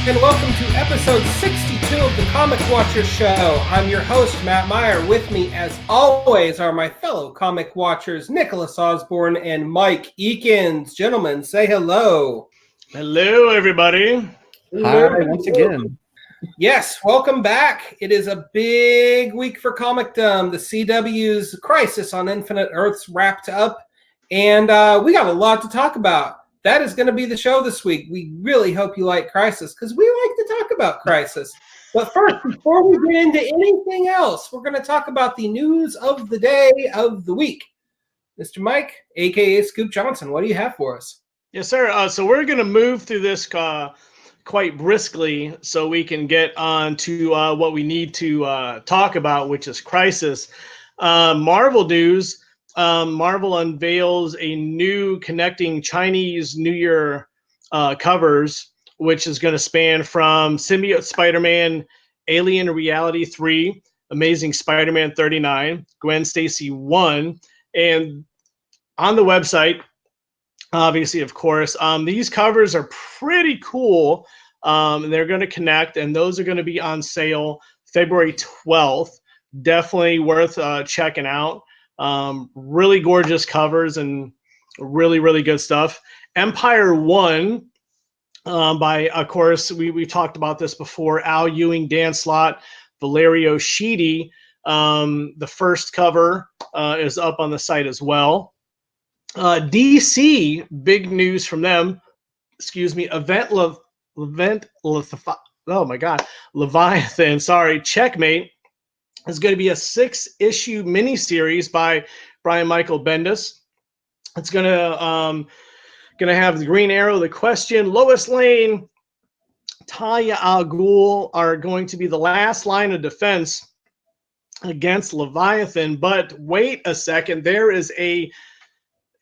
and welcome to episode 62 of the Comic Watchers Show. I'm your host, Matt Meyer. With me, as always, are my fellow Comic Watchers, Nicholas Osborne and Mike Eakins. Gentlemen, say hello. Hello, everybody. Hello. Hi, once again. Yes, welcome back. It is a big week for Comicdom. The CW's Crisis on Infinite Earths wrapped up, and we got a lot to talk about. That is going to be the show this week. We really hope you like Crisis, because we like to talk about Crisis. But first, before we get into anything else, we're going to talk about the news of the day of the week. Mr. Mike, a.k.a. Scoop Johnson, what do you have for us? Yes, sir. So we're going to move through this quite briskly so we can get on to what we need to talk about, which is Crisis. Marvel news. Marvel unveils a new connecting Chinese New Year covers, which is going to span from Symbiote Spider-Man, Alien Reality 3, Amazing Spider-Man 39, Gwen Stacy 1, and on the website, obviously, of course, these covers are pretty cool. They're going to connect, and those are going to be on sale February 12th. Definitely worth checking out. Really gorgeous covers and really, really good stuff. Empire 1 by, of course, we've talked about this before, Al Ewing, Dan Slott, Valerio Schiti. The first cover is up on the site as well. DC, big news from them. Excuse me, Leviathan, Checkmate is going to be a 6-issue miniseries by Brian Michael Bendis. It's going to have the Green Arrow, The Question, Lois Lane, Talia al Ghul are going to be the last line of defense against Leviathan. But wait a second, there is a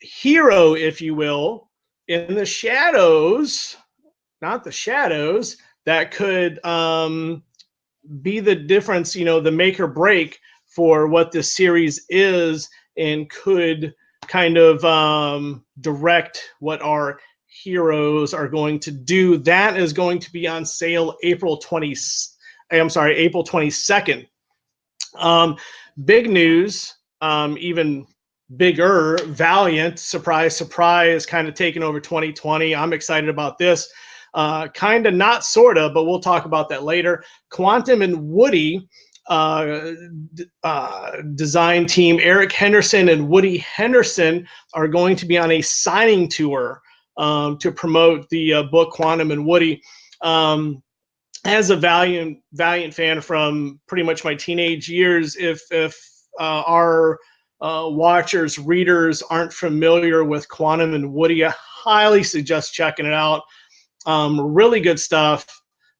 hero, if you will, in the shadows, not the shadows, that could be the difference, the make or break for what this series is, and could kind of direct what our heroes are going to do. That is going to be on sale April 22nd. Big news, even bigger, Valiant, surprise, surprise, kind of taking over 2020. I'm excited about this. Kind of not sort of, but we'll talk about that later. Quantum and Woody design team, Eric Henderson and Woody Henderson, are going to be on a signing tour to promote the book Quantum and Woody. As a Valiant fan from pretty much my teenage years, if our watchers, readers aren't familiar with Quantum and Woody, I highly suggest checking it out. Really good stuff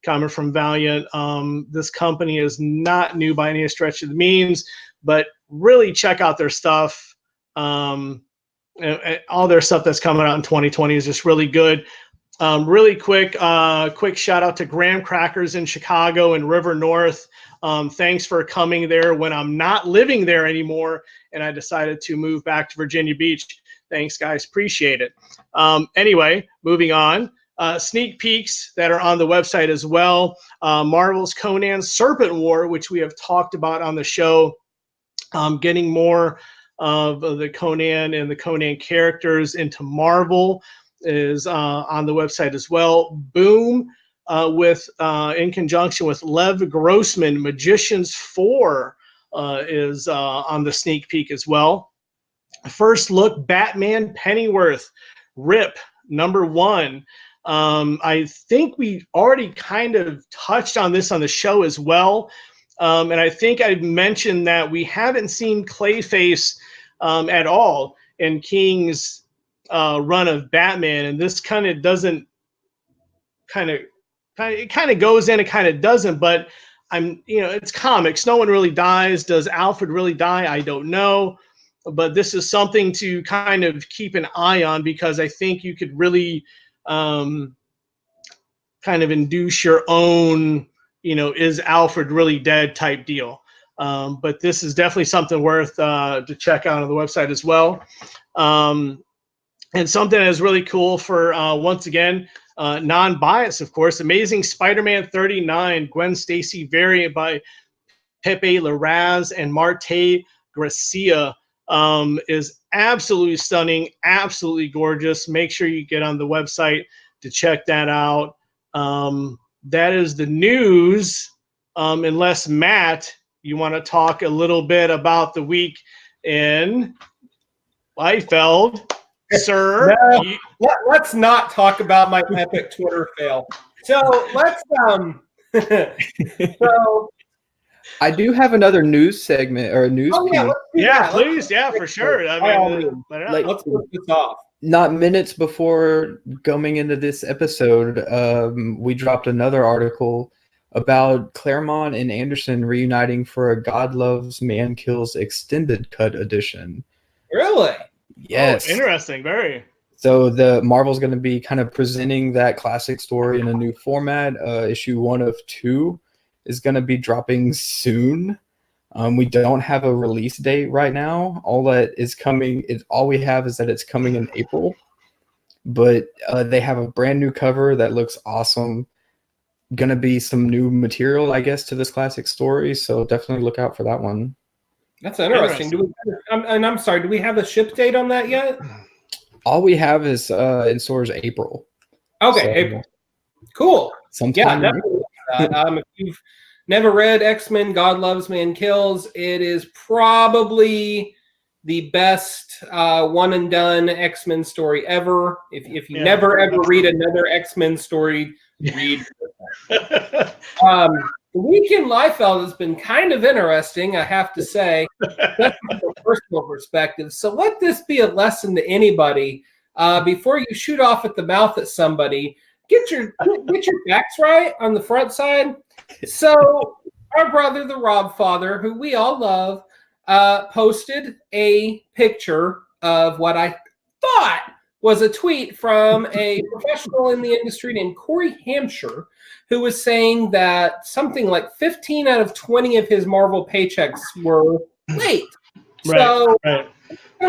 coming from Valiant. This company is not new by any stretch of the means, but really check out their stuff. And all their stuff that's coming out in 2020 is just really good. Really quick shout out to Graham Crackers in Chicago and River North. Thanks for coming there when I'm not living there anymore and I decided to move back to Virginia Beach. Thanks, guys. Appreciate it. Anyway, moving on. Sneak peeks that are on the website as well. Marvel's Conan Serpent War, which we have talked about on the show. Getting more of the Conan and the Conan characters into Marvel is on the website as well. Boom, in conjunction with Lev Grossman, Magicians 4 is on the sneak peek as well. First look, Batman Pennyworth, Rip, #1. I think we already kind of touched on this on the show as well. And I think I mentioned that we haven't seen Clayface at all in King's run of Batman. And this kind of doesn't it kind of goes in, it kind of doesn't, but it's comics. No one really dies. Does Alfred really die? I don't know. But this is something to kind of keep an eye on, because I think you could really kind of induce your own, is Alfred really dead type deal. But this is definitely something worth to check out on the website as well. And something that is really cool for, once again, non-biased, of course. Amazing Spider-Man 39, Gwen Stacy variant by Pepe Larraz and Marte Gracia is absolutely stunning, absolutely gorgeous. Make sure you get on the website to check that out. That is the news. Unless, Matt, you want to talk a little bit about the week in Liefeld, sir. No, let's not talk about my epic Twitter fail. So let's so I do have another news segment or a news piece. Please, for sure. I mean, let's put this off. Not minutes before going into this episode, we dropped another article about Claremont and Anderson reuniting for a God Loves, Man Kills extended cut edition. Really? Yes. Oh, interesting. Very. So the Marvel's going to be kind of presenting that classic story in a new format. Issue 1 of 2 is going to be dropping soon. We don't have a release date right now. All we have is that it's coming in April. But they have a brand new cover that looks awesome. Going to be some new material, I guess, to this classic story. So definitely look out for that one. That's interesting. I'm sorry, do we have a ship date on that yet? All we have is in stores April. Okay, so, April. Cool. Sometime definitely. If you've never read X-Men God Loves, Man Kills, it is probably the best one and done X-Men story ever. If you never ever read another X-Men story, read the week in Liefeld has been kind of interesting, I have to say, that's from a personal perspective. So let this be a lesson to anybody. Before you shoot off at the mouth at somebody, get your facts right on the front side. So our brother, the Rob Father, who we all love, posted a picture of what I thought was a tweet from a professional in the industry named Corey Hampshire, who was saying that something like 15 out of 20 of his Marvel paychecks were late. So kind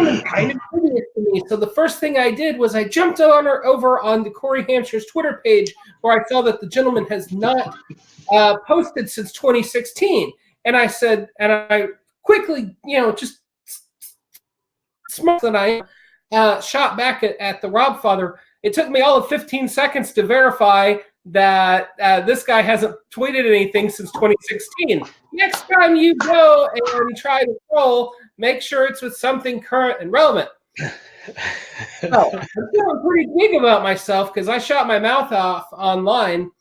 of curious to me. So the first thing I did was I jumped over on the Corey Hampshire's Twitter page, where I saw that the gentleman has not posted since 2016. And I said, and I quickly, just smart than I am, shot back at the Rob Father. It took me all of 15 seconds to verify that this guy hasn't tweeted anything since 2016. Next time you go and try to troll, make sure it's with something current and relevant. So, I'm feeling pretty big about myself because I shot my mouth off online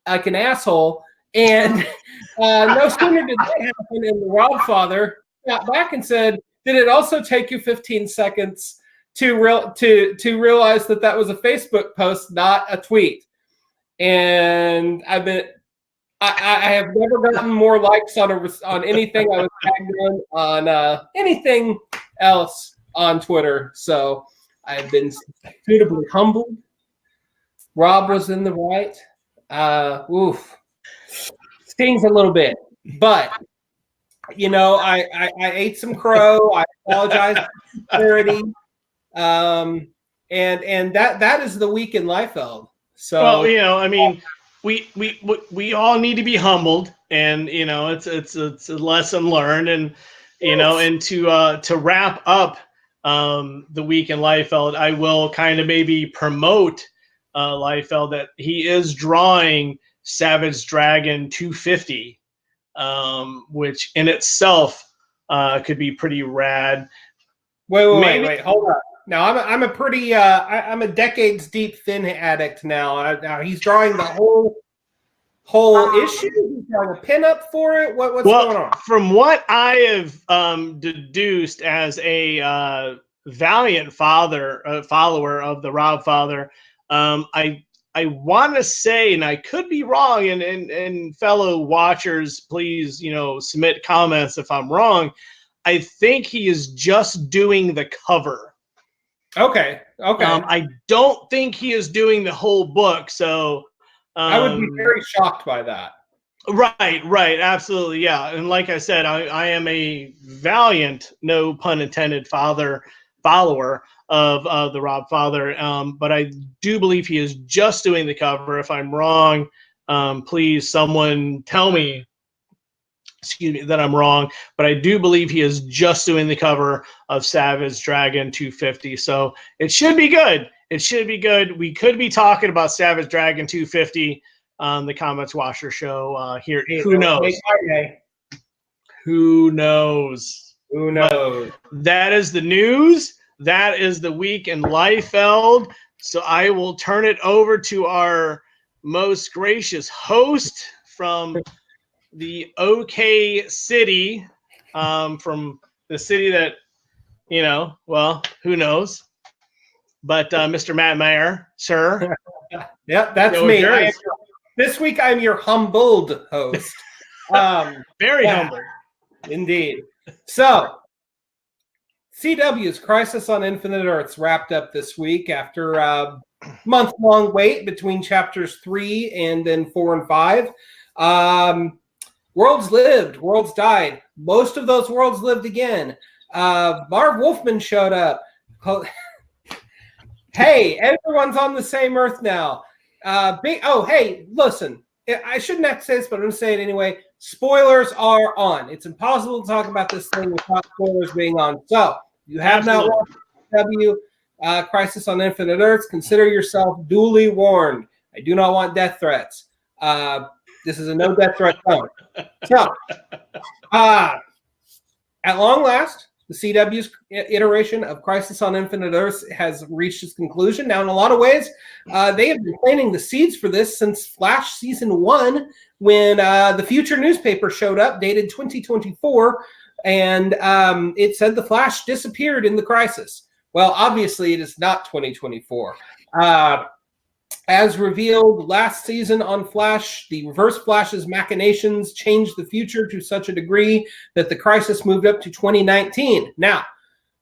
like an asshole, and no sooner did that happen, and the Rob Father got back and said, "Did it also take you 15 seconds to realize that was a Facebook post, not a tweet?" And I have never gotten more likes on anything I was tagged on anything else on Twitter. So I've been suitably humbled. Rob was in the right. Stings a little bit, but I ate some crow. I apologize for clarity. And that is the week in Liefeld. So I mean, we all need to be humbled, and it's a lesson learned, and and to wrap up the week in Liefeld, I will kind of maybe promote Liefeld that he is drawing Savage Dragon 250, which in itself could be pretty rad. Wait, hold on. Now I'm a pretty I'm a decades deep Thin addict now. Now he's drawing the whole issue. He's drawing a pinup for it. What's going on? From what I have deduced as a Valiant follower of the Rob Father, I want to say, and I could be wrong, and fellow watchers, please submit comments if I'm wrong. I think he is just doing the cover. Okay. I don't think he is doing the whole book, so I would be very shocked by that. Right, absolutely, yeah. And like I said, I am a Valiant, no pun intended, follower. of the Rob Father. But I do believe he is just doing the cover. If I'm wrong, please someone tell me, excuse me, that I'm wrong. But I do believe he is just doing the cover of Savage Dragon 250. So it should be good. It should be good. We could be talking about Savage Dragon 250 on the Comics Washer show here. Who knows? Who knows? Who knows? But that is the news. That is the week in Liefeld. So I will turn it over to our most gracious host from the OK City, from the city that, you know, well, who knows? But Mr. Matt Mayer, sir. Yep, that's me. This week I'm your humbled host. Very humble. Indeed. So, CW's Crisis on Infinite Earths wrapped up this week after a month-long wait between chapters 3 and then 4 and 5. Worlds lived, worlds died. Most of those worlds lived again. Marv Wolfman showed up. Hey, everyone's on the same Earth now. Hey, listen. I shouldn't have to say this, but I'm going to say it anyway. Spoilers are on. It's impossible to talk about this thing without spoilers being on. So, you have not watched CW Crisis on Infinite Earths, consider yourself duly warned. I do not want death threats. This is a no death threat zone. So, at long last, the CW's iteration of Crisis on Infinite Earths has reached its conclusion. Now, in a lot of ways, they have been planting the seeds for this since Flash Season 1, when the Future newspaper showed up, dated 2024, and it said the Flash disappeared in the Crisis. Well, obviously, it is not 2024. As revealed last season on Flash, the Reverse Flash's machinations changed the future to such a degree that the Crisis moved up to 2019. Now,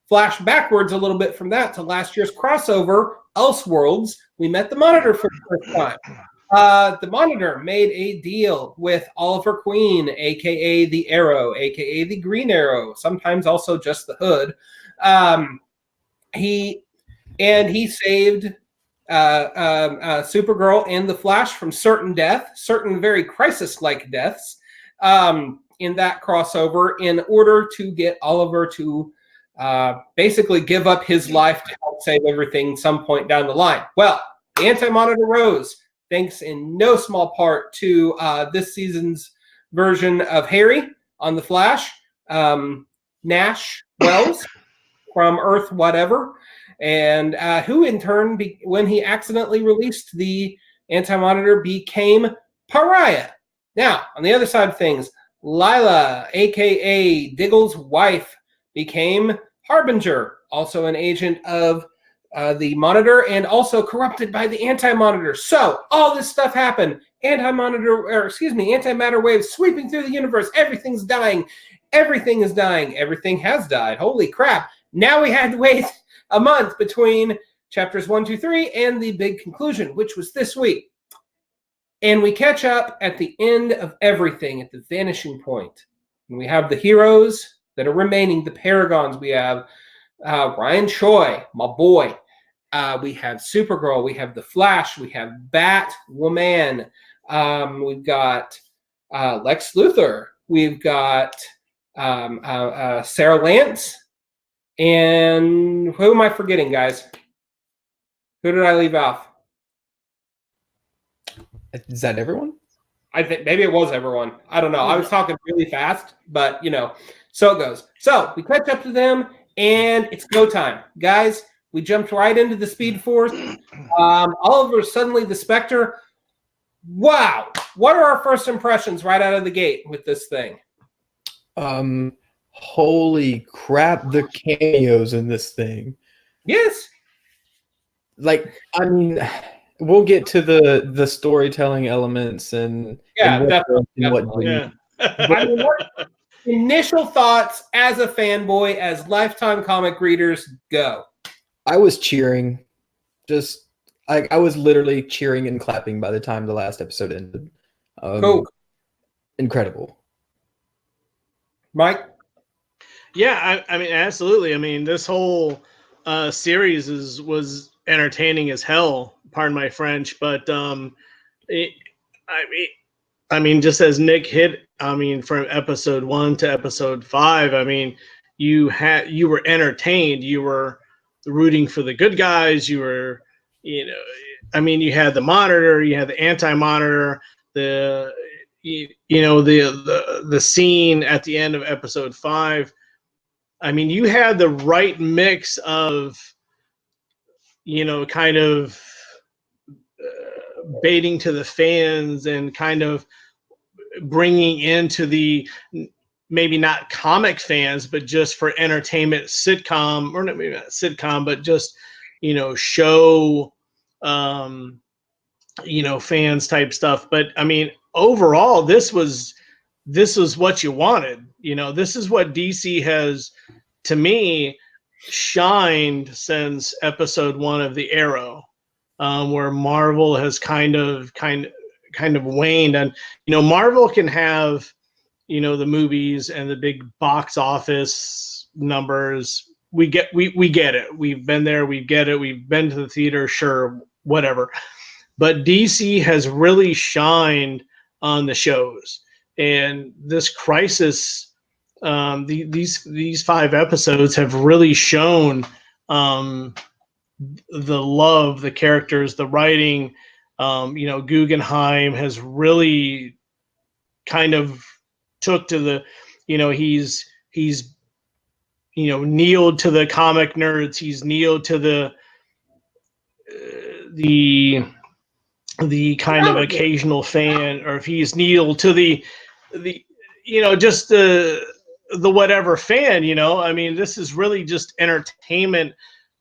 flash backwards a little bit from that to last year's crossover, Elseworlds. We met the Monitor for the first time. The Monitor made a deal with Oliver Queen, a.k.a. the Arrow, a.k.a. the Green Arrow, sometimes also just the Hood. He saved Supergirl and the Flash from certain death, certain very Crisis-like deaths in that crossover, in order to get Oliver to basically give up his life to help save everything some point down the line. Well, the Anti-Monitor rose, thanks in no small part to this season's version of Harry on the Flash, Nash Wells from Earth whatever, and who in turn, when he accidentally released the Anti-Monitor, became Pariah. Now, on the other side of things, Lila, a.k.a. Diggle's wife, became Harbinger, also an agent of the Monitor and also corrupted by the Anti-Monitor. So, all this stuff happened. Antimatter waves sweeping through the universe. Everything's dying. Everything is dying. Everything has died. Holy crap. Now we had to wait a month between chapters 1, 2, 3 and the big conclusion, which was this week. And we catch up at the end of everything, at the vanishing point. And we have the heroes that are remaining, the Paragons. We have Ryan Choi, my boy. We have Supergirl. We have the Flash. We have Batwoman. We've got Lex Luthor. We've got Sarah Lance. And who am I forgetting, guys? Who did I leave off? Is that everyone? I think maybe it was everyone. I don't know. I was talking really fast, but so it goes. So we catch up to them, and it's go time, guys. We jumped right into the Speed Force. Oliver suddenly the Spectre. Wow! What are our first impressions right out of the gate with this thing? Holy crap! The cameos in this thing. Yes. Like, I mean, we'll get to the storytelling elements and definitely. Yeah. I mean, what initial thoughts as a fanboy, as lifetime comic readers, go? I was cheering. I was literally cheering and clapping by the time the last episode ended. Cool. Incredible. Mike? Yeah, I mean, absolutely. I mean, this whole series was entertaining as hell. Pardon my French, but it, I mean, just as Nick hit, I mean, from episode 1 to episode 5, I mean, you were entertained, you were rooting for the good guys, you were, I mean, you had the Monitor, you had the Anti-Monitor, the the scene at the end of episode 5. I mean, you had the right mix of, kind of baiting to the fans and kind of bringing into the maybe not comic fans, but just for entertainment sitcom, or maybe not sitcom, but just, show, fans type stuff. But I mean, overall, this was what you wanted. This is what DC has, to me, shined since episode 1 of the Arrow, where Marvel has kind of waned. And Marvel can have the movies and the big box office numbers. We get it. We've been there. We get it. We've been to the theater. Sure, whatever. But DC has really shined on the shows, and this Crisis, these 5 episodes have really shown the love, the characters, the writing. Guggenheim has really kind of took to the, he's kneeled to the comic nerds. He's kneeled to the kind of occasional fan, or if he's kneeled to the just the whatever fan. I mean, this is really just entertainment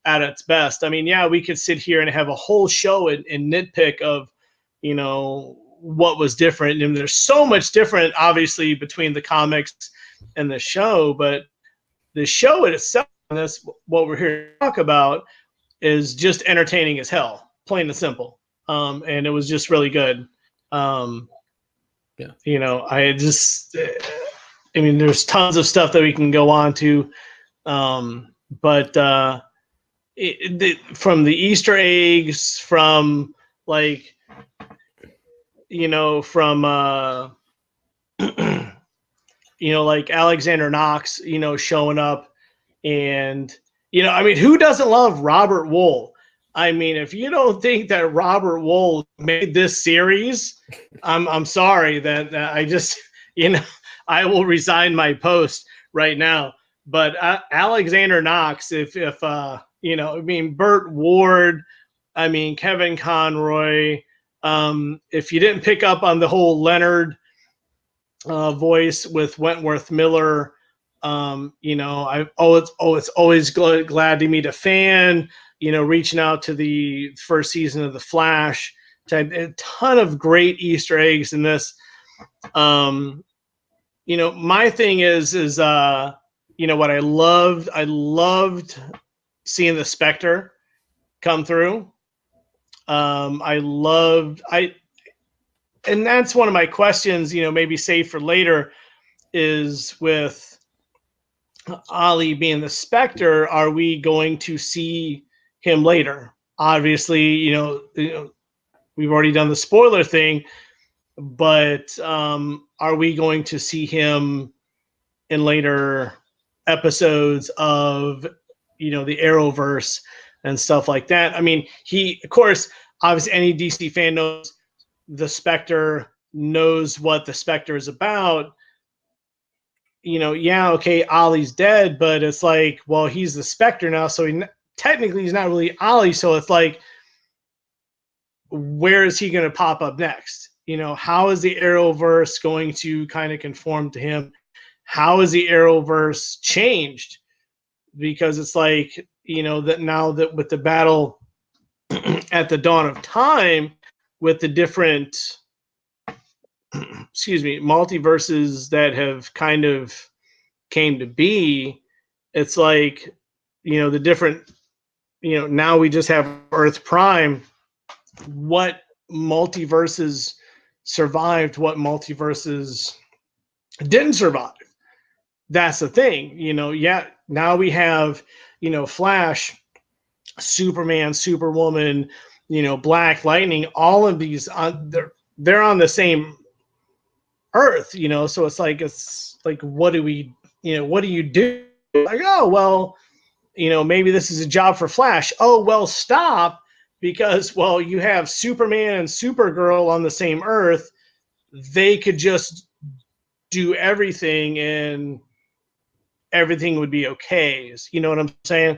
at its best. I mean, yeah, we could sit here and have a whole show and nitpick of, what was different. And there's so much different, obviously, between the comics and the show. But the show itself, and that's what we're here to talk about, is just entertaining as hell, plain and simple. And it was just really good. I mean, there's tons of stuff that we can go on to. But from the Easter eggs, from like, from like Alexander Knox, showing up, and I mean, who doesn't love Robert Wool? I mean, if you don't think that Robert Wool made this series, I'm sorry that I just, I will resign my post right now. But Alexander Knox, if I mean, Burt Ward, I mean, Kevin Conroy, if you didn't pick up on the whole Leonard voice with Wentworth Miller, it's always glad to meet a fan, reaching out to the first season of The Flash. A ton of great Easter eggs in this. My thing is what I loved seeing the Spectre come through. And that's one of my questions, maybe save for later, is with Ollie being the Spectre, are we going to see him later? Obviously, we've already done the spoiler thing, but are we going to see him in later episodes of, the Arrowverse and stuff like that? I mean, of course, obviously any DC fan knows the Spectre, knows what the Spectre is about. Yeah, okay, Ollie's dead, but it's like, well, he's the Spectre now, so technically he's not really Ollie. So it's like, where is he going to pop up next? How is the Arrowverse going to kind of conform to him? How is the Arrowverse changed? Because it's like, that now that with the battle at the dawn of time, with the different multiverses that have kind of came to be, it's like, the different, now we just have Earth Prime. What multiverses survived? What multiverses didn't survive? That's the thing. Yeah, now we have, Flash Superman, Superwoman, Black Lightning, all of these they're on the same Earth, so it's like what do we, what do you do? Like, oh well, maybe this is a job for Flash. Oh well, stop, because well, you have Superman and Supergirl on the same Earth. They could just do everything and everything would be okay. You know what I'm saying?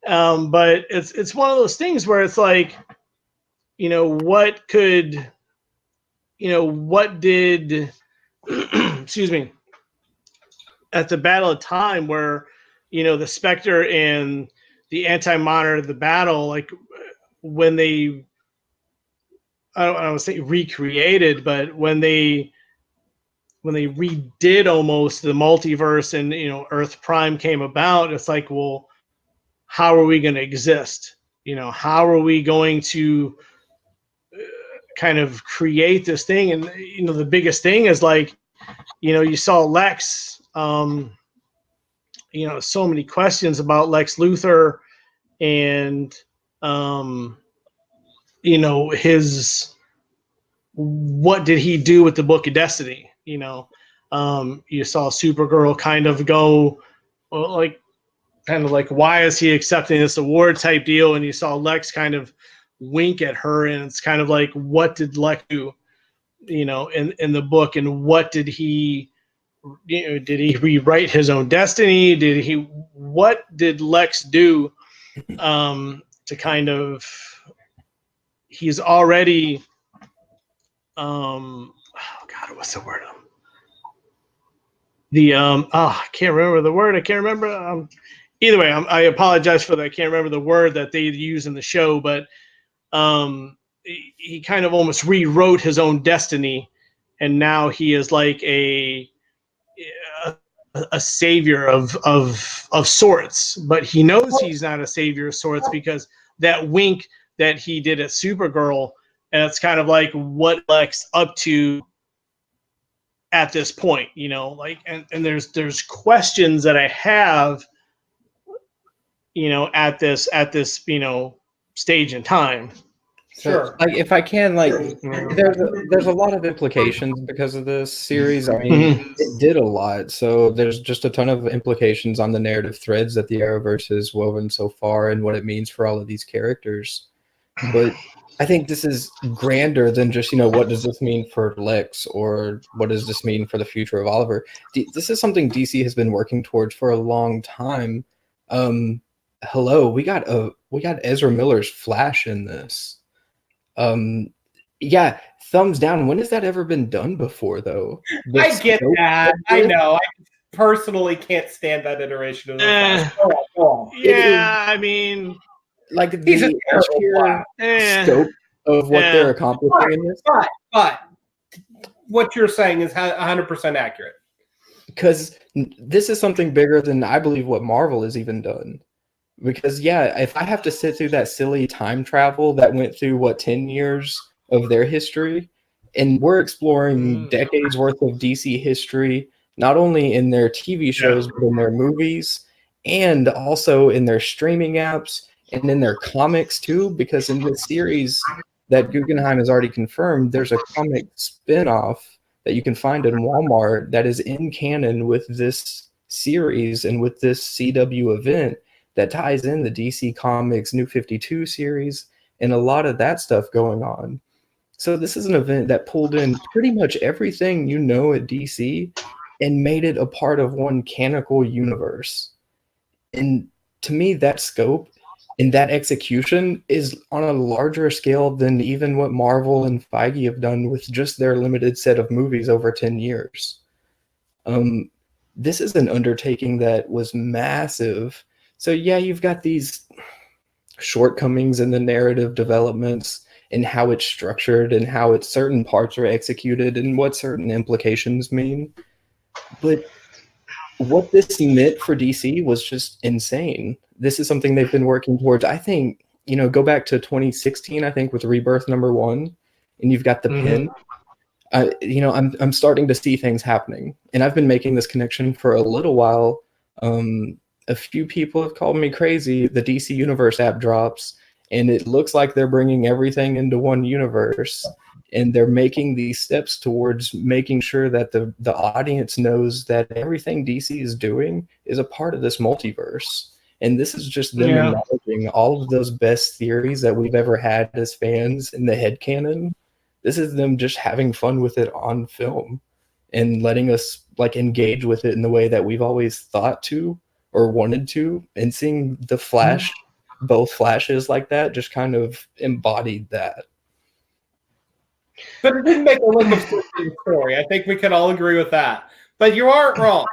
But it's one of those things where it's like, what did excuse me, at the Battle of Time where, the Spectre and the Anti-Monitor, the battle, like when they, I don't want to say recreated, but when they redid almost the multiverse and, Earth Prime came about, it's like, well, how are we going to exist? How are we going to kind of create this thing? And, the biggest thing is like, you saw Lex, so many questions about Lex Luthor and, what did he do with the Book of Destiny? You saw Supergirl kind of go, well, like, why is he accepting this award type deal? And you saw Lex kind of wink at her, and it's kind of like, what did Lex do, in the book, and what did he, did he rewrite his own destiny? What did Lex do, to kind of, he's already, oh God, what's the word? I can't remember the word. I can't remember. Either way, I apologize for that. I can't remember the word that they use in the show, but he kind of almost rewrote his own destiny, and now he is like a savior of sorts. But he knows he's not a savior of sorts because that wink that he did at Supergirl, and it's kind of like what Lex up to at this point, and there's questions that I have, at this stage in time. So, Sure. like, if I can, like, there's a lot of implications because of this series. I mean, it did a lot, so there's just a ton of implications on the narrative threads that the Arrowverse has woven so far and what it means for all of these characters. But I think this is grander than just, what does this mean for Lex, or what does this mean for the future of Oliver? This is something DC has been working towards for a long time. Hello, we got Ezra Miller's Flash in this. Yeah, thumbs down. When has that ever been done before, though? I get that. I know. I personally can't stand that iteration of the Flash. Go on. Yeah, I mean, like He's a the terrible sheer scope of what they're accomplishing in this. But what you're saying is 100% accurate. Because this is something bigger than I believe what Marvel has even done. Because, yeah, if I have to sit through that silly time travel that went through, 10 years of their history, and we're exploring decades worth of DC history, not only in their TV shows, but in their movies, and also in their streaming apps, and in their comics too, because in this series that Guggenheim has already confirmed, there's a comic spin-off that you can find in Walmart that is in canon with this series and with this CW event that ties in the DC Comics New 52 series and a lot of that stuff going on. So this is an event that pulled in pretty much everything at DC and made it a part of one canonical universe. And to me, that scope and that execution is on a larger scale than even what Marvel and Feige have done with just their limited set of movies over 10 years. This is an undertaking that was massive. So yeah, you've got these shortcomings in the narrative developments and how it's structured and how certain parts are executed and what certain implications mean. But what this meant for DC was just insane. This is something they've been working towards. I think, go back to 2016, I think, with Rebirth #1, and you've got the pin. I'm starting to see things happening, and I've been making this connection for a little while. a few people have called me crazy. The DC Universe app drops, and it looks like they're bringing everything into one universe, and they're making these steps towards making sure that the audience knows that everything DC is doing is a part of this multiverse. And this is just them acknowledging all of those best theories that we've ever had as fans in the headcanon. This is them just having fun with it on film and letting us like engage with it in the way that we've always thought to or wanted to. And seeing the Flash, both Flashes like that, just kind of embodied that. But it didn't make a lick of sense in the story. I think we can all agree with that. But you aren't wrong.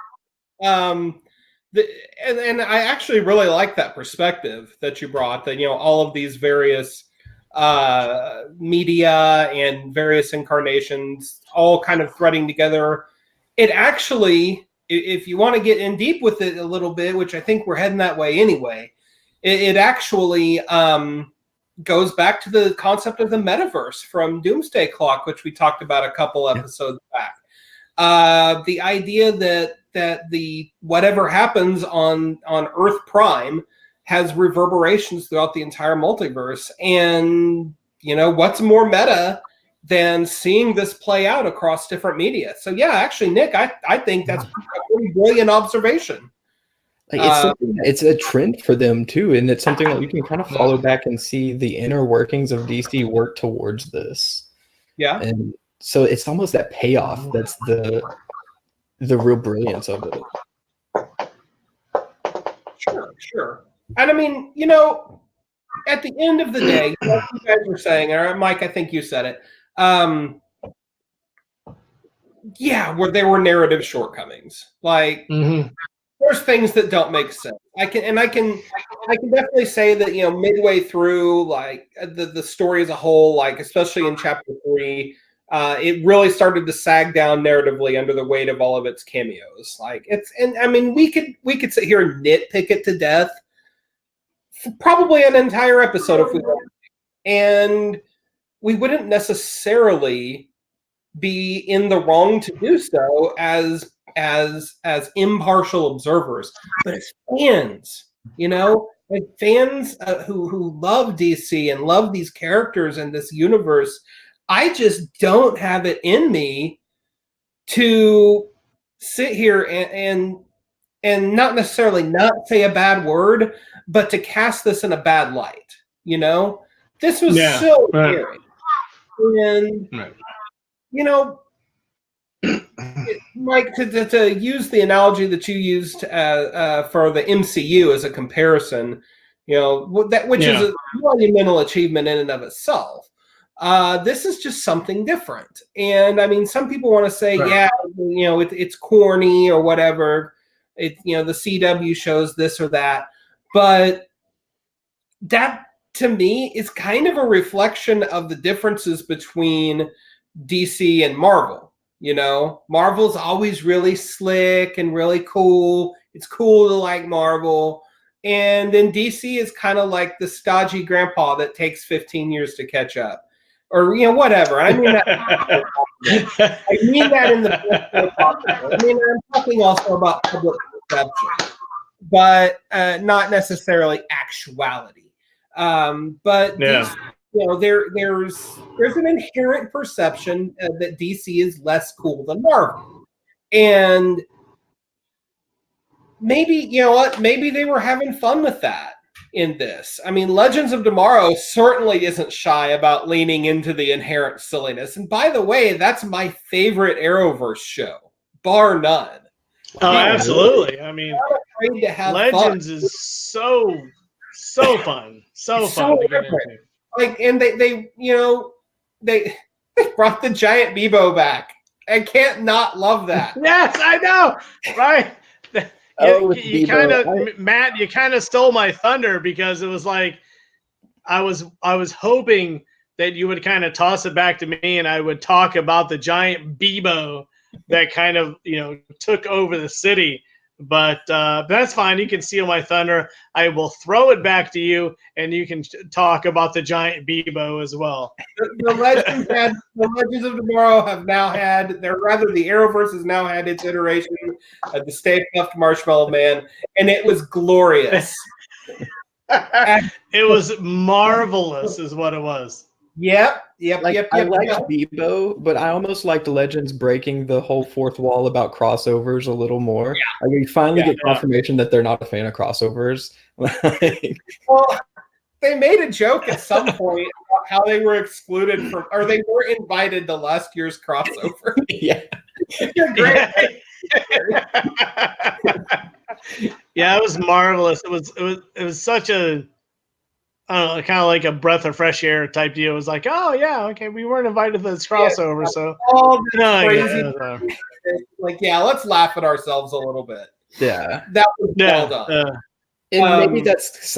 And I actually really like that perspective that you brought, that, you know, all of these various media and various incarnations all kind of threading together. It actually, if you want to get in deep with it a little bit, which I think we're heading that way anyway, it actually goes back to the concept of the metaverse from Doomsday Clock, which we talked about a couple episodes back. The idea that the whatever happens on Earth Prime has reverberations throughout the entire multiverse. And, you know, what's more meta than seeing this play out across different media? So, yeah, actually, Nick, I think that's a pretty brilliant observation. Like it's a trend for them, too. And it's something that you can kind of follow back and see the inner workings of DC work towards this. Yeah. And so it's almost that payoff that's the real brilliance of it. Sure. And I mean, you know, at the end of the day, like you guys were saying, or Mike, I think you said it. Where there were narrative shortcomings. Like there's things that don't make sense. I can definitely say that, you know, midway through, like the story as a whole, like especially in chapter 3, it really started to sag down narratively under the weight of all of its cameos. Like I mean, we could sit here and nitpick it to death, probably an entire episode if we wanted to. And we wouldn't necessarily be in the wrong to do so as impartial observers, but as fans, you know, like fans who love DC and love these characters and this universe. I just don't have it in me to sit here and not necessarily not say a bad word, but to cast this in a bad light. You know, this was so scary. And, you know, Mike, to use the analogy that you used for the MCU as a comparison, you know, which is a monumental achievement in and of itself. This is just something different. And I mean, some people want to say, you know, it's corny or whatever. It, you know, the CW shows this or that. But that, to me, is kind of a reflection of the differences between DC and Marvel. You know, Marvel's always really slick and really cool. It's cool to like Marvel. And then DC is kind of like the stodgy grandpa that takes 15 years to catch up. Or, you know, whatever. I mean that. I mean that in the best way possible. I mean, I'm talking also about public perception, but not necessarily actuality. But these, you know, there's an inherent perception that DC is less cool than Marvel, and maybe, you know what? Maybe they were having fun with that in this. I mean, Legends of Tomorrow certainly isn't shy about leaning into the inherent silliness. And by the way, that's my favorite Arrowverse show, bar none. Oh, absolutely. I mean, to have Legends fun. is so fun. So fun to get into. Like, and they you know, they brought the giant Bebo back. I can't not love that. Yes, I know. Right. You kind of, Matt, you kind of stole my thunder, because it was like I was hoping that you would kind of toss it back to me and I would talk about the giant Bebo that kind of, you know, took over the city. But that's fine. You can steal my thunder. I will throw it back to you, and you can talk about the giant Bebo as well. The Legends of Tomorrow have now had, the Arrowverse has now had its iteration of the Stay Puft Marshmallow Man, and it was glorious. It was marvelous, is what it was. Yep. I liked Bebo, but I almost liked Legends breaking the whole fourth wall about crossovers a little more. Yeah. Like, we finally get confirmation that they're not a fan of crossovers. Well, they made a joke at some point about how they were excluded from, or they were invited to last year's crossover. Yeah. Great. Yeah, it was marvelous. It was such a, I don't know, kind of like a breath of fresh air type deal. It was like, oh yeah, okay, we weren't invited to this crossover, so all crazy. Like, let's laugh at ourselves a little bit. Yeah, that was well done. And maybe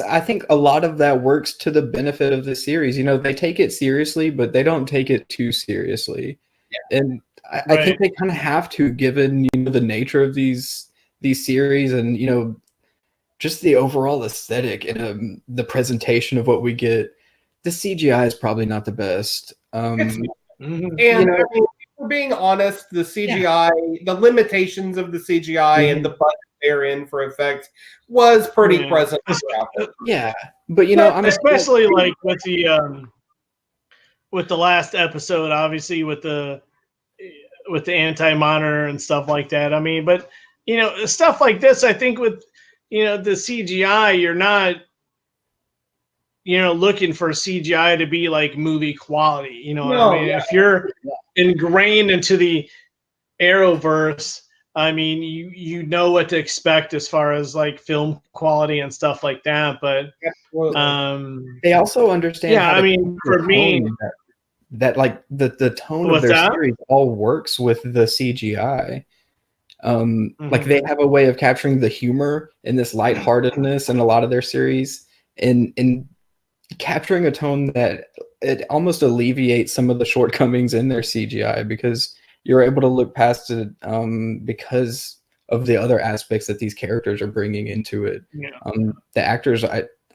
I think a lot of that works to the benefit of the series. You know, they take it seriously, but they don't take it too seriously. Yeah. And I think they kind of have to, given, you know, the nature of these series, and, you know, just the overall aesthetic and the presentation of what we get. The CGI is probably not the best. And you know, I mean, for being honest, the CGI, the limitations of the CGI and the budget they're in for effects was pretty present. Yeah, but you know, especially like with the last episode, obviously with the anti-monitor and stuff like that. I mean, but you know, stuff like this, I think with, you know, the CGI, you're not, you know, looking for CGI to be like movie quality. You know what I mean? If you're ingrained into the Arrowverse, I mean, you know what to expect as far as like film quality and stuff like that. But they also understand. Yeah, I mean, for me, that like the tone of their series all works with the CGI. Like, they have a way of capturing the humor and this lightheartedness in a lot of their series, and capturing a tone that it almost alleviates some of the shortcomings in their CGI, because you're able to look past it because of the other aspects that these characters are bringing into it. The actors,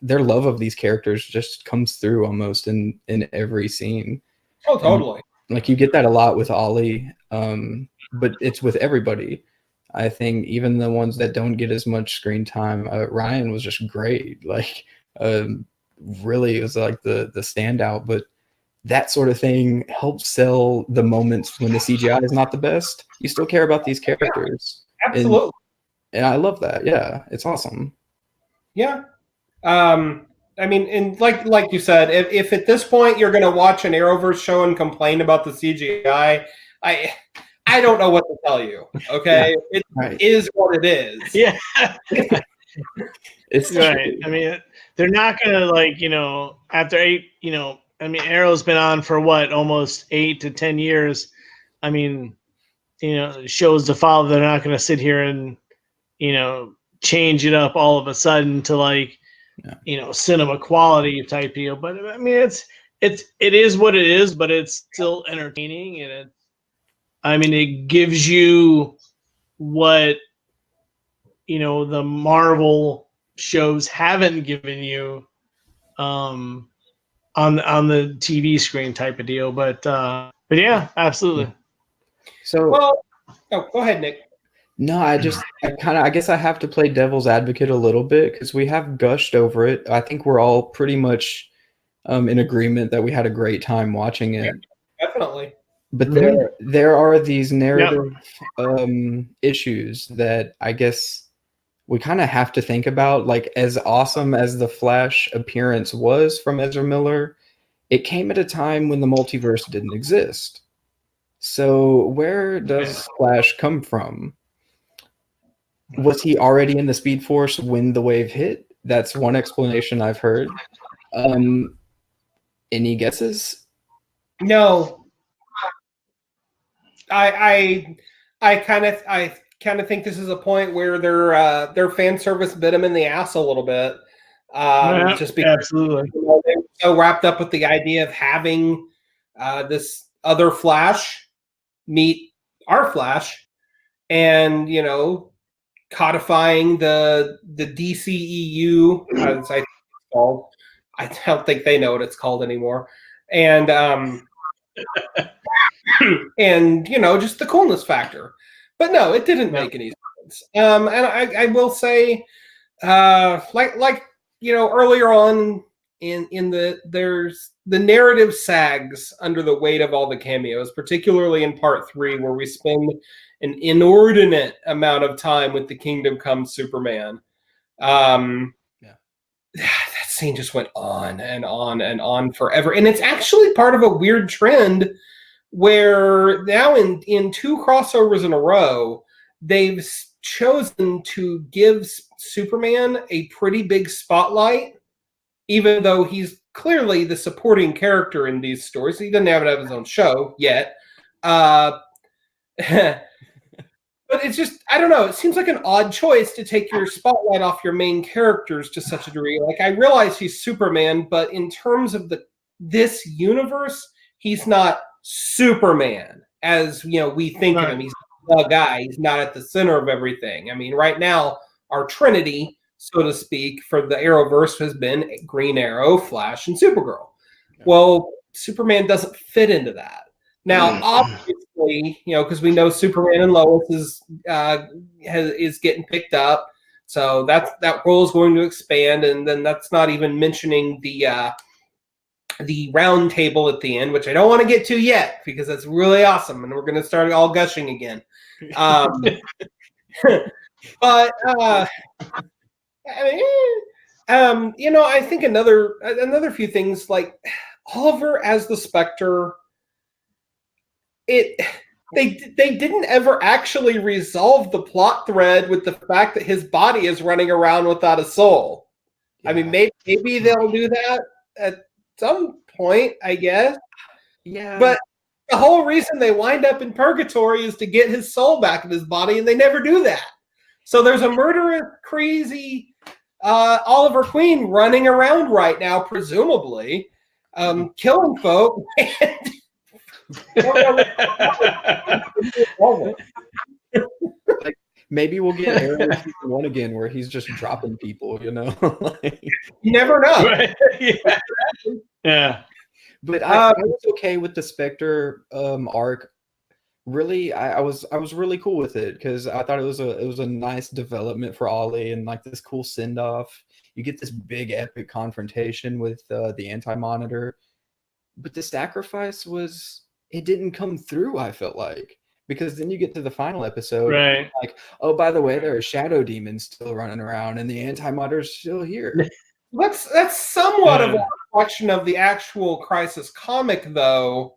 their love of these characters just comes through almost in every scene. Oh, totally. Like, you get that a lot with Ollie, but it's with everybody. I think even the ones that don't get as much screen time, Ryan was just great. Like, really was like the standout. But that sort of thing helps sell the moments when the CGI is not the best. You still care about these characters. Absolutely. And I love that. Yeah, it's awesome. Yeah. I mean, and like you said, if at this point you're going to watch an Arrowverse show and complain about the CGI, I don't know what to tell you. Okay, it is what it is. Yeah, it's right. I mean, they're not gonna, like, you know, after 8. You know, I mean, Arrow's been on for what, almost 8 to 10 years. I mean, you know, shows to follow. They're not gonna sit here and, you know, change it up all of a sudden to like, you know, cinema quality type deal. But I mean, it is what it is. But it's still entertaining, and it gives you what, you know, the Marvel shows haven't given you on the TV screen type of deal. But yeah, absolutely. So, go ahead, Nick. No, I guess I have to play devil's advocate a little bit, because we have gushed over it. I think we're all pretty much in agreement that we had a great time watching it. Yeah, definitely. But there are these narrative issues that I guess we kind of have to think about. Like, as awesome as the Flash appearance was from Ezra Miller, it came at a time when the multiverse didn't exist. So where does Flash come from? Was he already in the Speed Force when the wave hit? That's one explanation I've heard. Any guesses? No. I kind of think this is a point where their fan service bit them in the ass a little bit. Just because absolutely, you know, they were so wrapped up with the idea of having this other Flash meet our Flash, and you know, codifying the DCEU, as I think it's called. I don't think they know what it's called anymore. And and just the coolness factor. But no, it didn't make any sense. And I will say, like earlier on in there's the narrative sags under the weight of all the cameos, particularly in part 3, where we spend an inordinate amount of time with the Kingdom Come Superman. That scene just went on and on and on forever. And it's actually part of a weird trend where now in 2 crossovers in a row, they've chosen to give Superman a pretty big spotlight, even though he's clearly the supporting character in these stories. He doesn't have his own show yet. But it's just, I don't know, it seems like an odd choice to take your spotlight off your main characters to such a degree. Like, I realize he's Superman, but in terms of this universe, he's not Superman as, we think of him. He's the guy. He's not at the center of everything. I mean, right now, our Trinity, so to speak, for the Arrowverse has been Green Arrow, Flash, and Supergirl. Well, Superman doesn't fit into that. Now, obviously, because we know Superman and Lois is getting picked up, so that role is going to expand, and then that's not even mentioning the round table at the end, which I don't want to get to yet because that's really awesome, and we're going to start all gushing again. But I think another few things, like Oliver as the Spectre. They didn't ever actually resolve the plot thread with the fact that his body is running around without a soul. Yeah. I mean, maybe they'll do that at some point, I guess. Yeah. But the whole reason they wind up in purgatory is to get his soul back in his body, and they never do that. So there's a murderous, crazy Oliver Queen running around right now, presumably, killing folk. Like, maybe we'll get Arrow season 1 again, where he's just dropping people. You never know. Right. Yeah. But I was okay with the Spectre arc. Really, I was really cool with it because I thought it was a nice development for Ollie and like this cool send off. You get this big epic confrontation with the Anti-Monitor, but the sacrifice it didn't come through, I felt like, because then you get to the final episode, right? Like, oh, by the way, there are shadow demons still running around, and the Anti-Monitor's still here. That's somewhat of a reflection of the actual Crisis comic, though,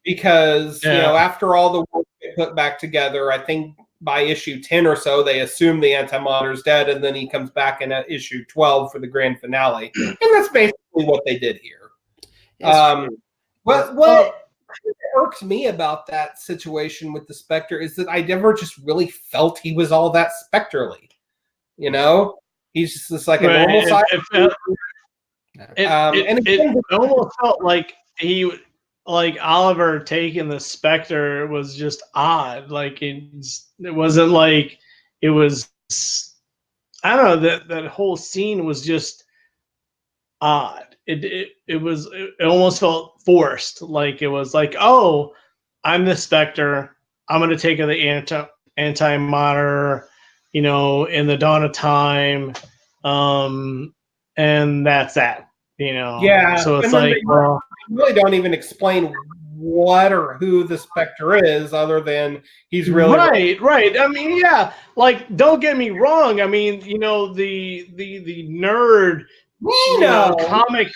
because after all the work they put back together, I think by issue 10 or so, they assume the Anti-Monitor's dead, and then he comes back in issue 12 for the grand finale, and that's basically what they did here. What irks me about that situation with the Spectre is that I never just really felt he was all that Spectre-ly. He's just like a normal side. It almost felt like Oliver taking the Spectre was just odd. Like it wasn't like it was. I don't know, that whole scene was just odd. It almost felt forced. Like it was like, oh, I'm the Spectre. I'm going to take the Anti-Monitor, in the dawn of time. And that's that, Yeah. So it's like, they really don't even explain what or who the Spectre is, other than he's really right. I mean, yeah. Like, don't get me wrong. I mean, the nerd. Comic.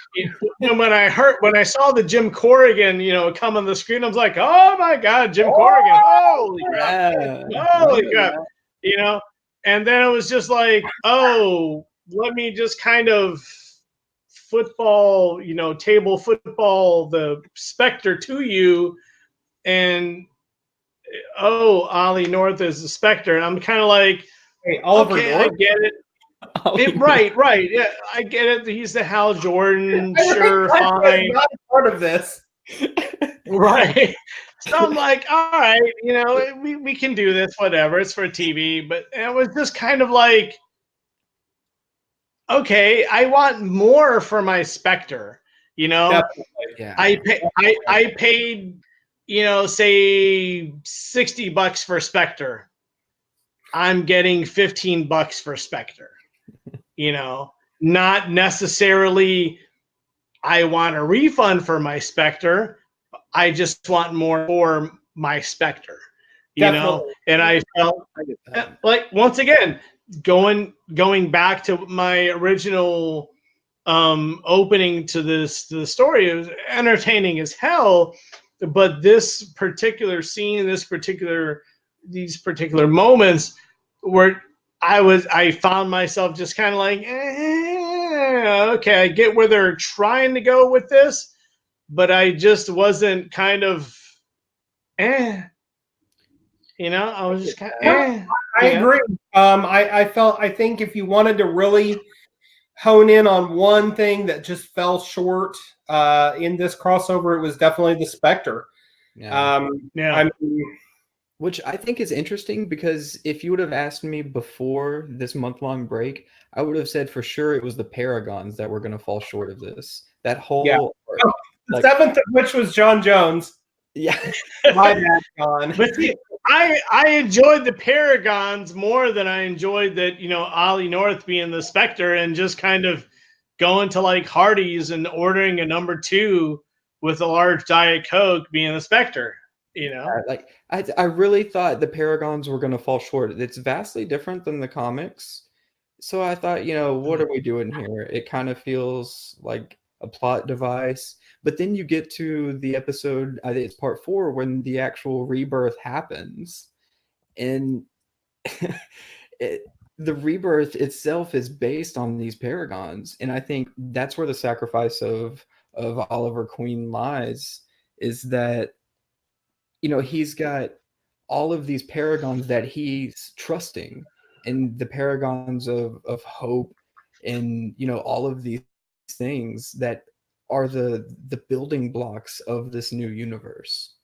When I saw the Jim Corrigan, come on the screen, I was like, oh my God, Jim Corrigan! Holy crap! And then it was just like, oh, let me just kind of football, table football the Spectre to you, and Ollie North is the Spectre, and I'm kind of like, hey, Oliver okay, North? I get it. Right. Yeah, I get it. He's the Hal Jordan, sure, fine. Not part of this. Right. So I'm like, all right, we can do this, whatever. It's for TV. But it was just kind of like, okay, I want more for my Spectre. Definitely. Yeah. I paid, say $60 for Spectre. I'm getting $15 for Spectre. Not necessarily I want a refund for my Spectre. I just want more for my Spectre. Definitely. And I felt like, once again, going back to my original opening to the story, it was entertaining as hell. But this particular scene, these particular moments where I found myself just kind of like, okay, I get where they're trying to go with this, but I just wasn't kind of, I was just kind of, I agree. I think if you wanted to really hone in on one thing that just fell short in this crossover, it was definitely the Spectre. Yeah. I mean, Which I think is interesting, because if you would have asked me before this month-long break, I would have said for sure it was the Paragons that were going to fall short of this. That whole the seventh of which was John Jones. Yeah. My bad, John. But see, I enjoyed the Paragons more than I enjoyed that, Ollie North being the Spectre and just kind of going to like Hardee's and ordering a number 2 with a large Diet Coke being the Spectre. Like I really thought the Paragons were going to fall short. It's vastly different than the comics. So I thought, what are we doing here? It kind of feels like a plot device. But then you get to the episode, I think it's part 4, when the actual rebirth happens. And the rebirth itself is based on these Paragons. And I think that's where the sacrifice of Oliver Queen lies, is that he's got all of these Paragons that he's trusting, and the Paragons of hope, and all of these things that are the building blocks of this new universe.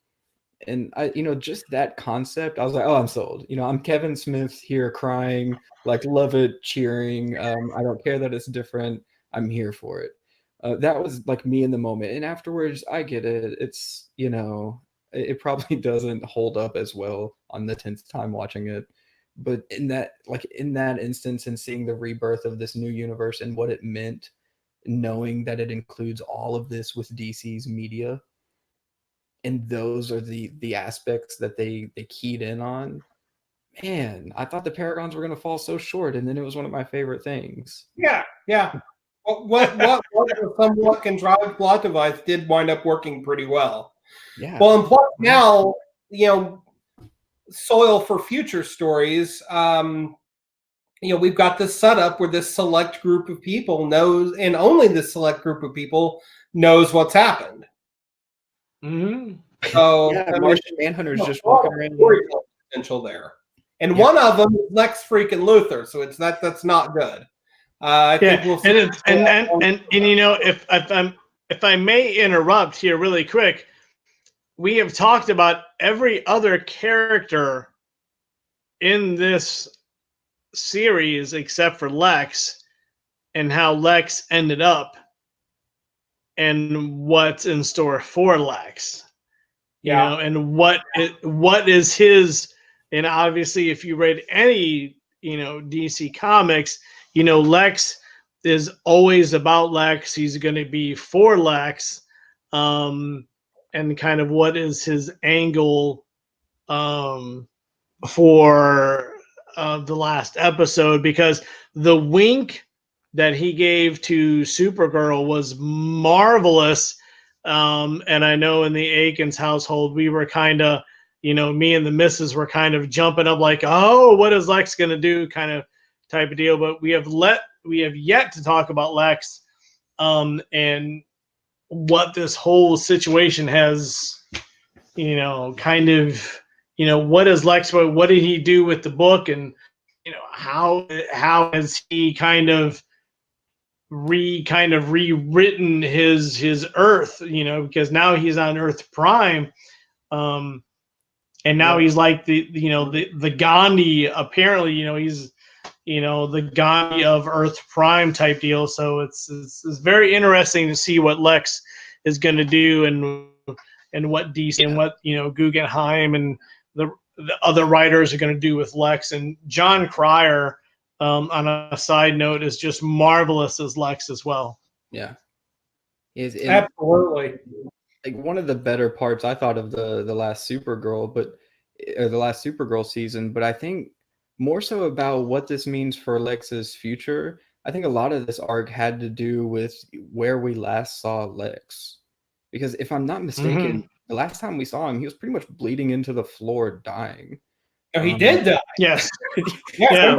And I just that concept, I was like, oh, I'm sold. I'm Kevin Smith here crying, like, love it, cheering. I don't care that it's different. I'm here for it. That was like me in the moment. And afterwards, I get it. It's it probably doesn't hold up as well on the 10th time watching it. But in that instance, and seeing the rebirth of this new universe and what it meant, knowing that it includes all of this with DC's media, and those are the aspects that they keyed in on, man, I thought the Paragons were going to fall so short, and then it was one of my favorite things. Yeah. What somewhat contrived plot device did wind up working pretty well. Yeah. Well, and plus now, soil for future stories. We've got this setup where this select group of people knows, and only this select group of people knows what's happened. Mm-hmm. So Martian Manhunter's just walking around. Potential there, and one of them is Lex freaking Luthor. So that's not good. I think we'll see. And if I may interrupt here really quick. We have talked about every other character in this series except for Lex, and how Lex ended up, and what's in store for Lex. And what is his, and obviously if you read any, DC comics, Lex is always about Lex. He's going to be for Lex. And kind of what is his angle for the last episode, because the wink that he gave to Supergirl was marvelous. And I know in the Aikens household, we were kind of, me and the missus were kind of jumping up like, oh, what is Lex going to do, kind of type of deal. But we have yet to talk about Lex and what this whole situation has, kind of, what is Lex, what did he do with the book, and how has he kind of rewritten his Earth, because now he's on Earth Prime, And now he's like the Gandhi. Apparently, he's the Gandhi of Earth Prime type deal. So it's very interesting to see what Lex is going to do and what DC and what Guggenheim and the other writers are going to do with Lex. And John Cryer, on a side note, is just marvelous as Lex as well. Yeah, absolutely. Like one of the better parts I thought of the last Supergirl, or the last Supergirl season, but I think more so about what this means for Lex's future. I think a lot of this arc had to do with where we last saw Lex, because if I'm not mistaken, the last time we saw him, he was pretty much bleeding into the floor, dying. Oh, he did die. Yes. Yeah.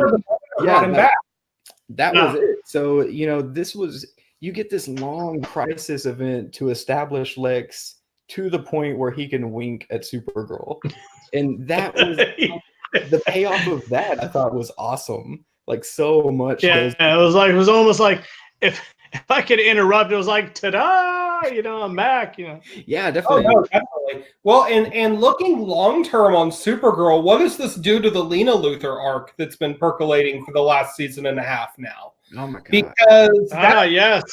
That was it. So this was. You get this long crisis event to establish Lex to the point where he can wink at Supergirl. And that was the payoff of that, I thought, was awesome. Like so much. Yeah, it was almost like if I could interrupt, it was like ta-da, I'm back, Yeah, definitely. Oh, no, definitely. Well, and looking long term on Supergirl, what does this do to the Lena Luthor arc that's been percolating for the last season and a half now? Oh my god!